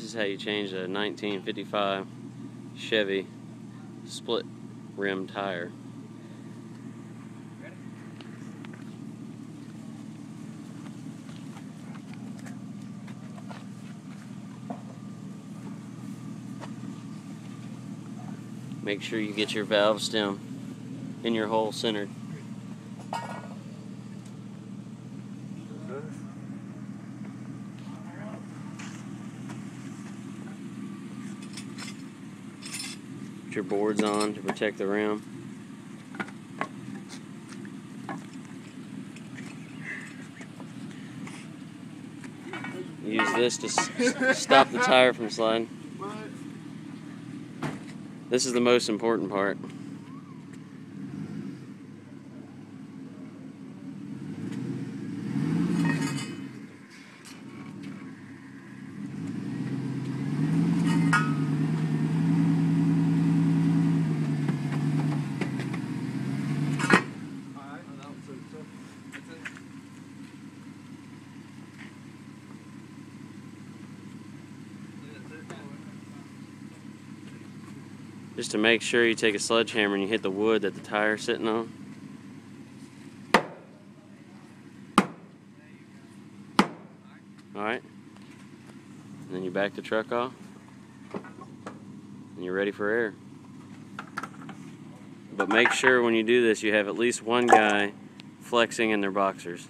is how you change a 1955 Chevy split rim tire. Make sure you get your valve stem in your hole centered. Put your boards on to protect the rim. Use this to stop the tire from sliding. This is the most important part. Just to make sure, you take a sledgehammer and you hit the wood that the tire's sitting on. Alright. And then you back the truck off. And you're ready for air. But make sure when you do this, you have at least one guy flexing in their boxers.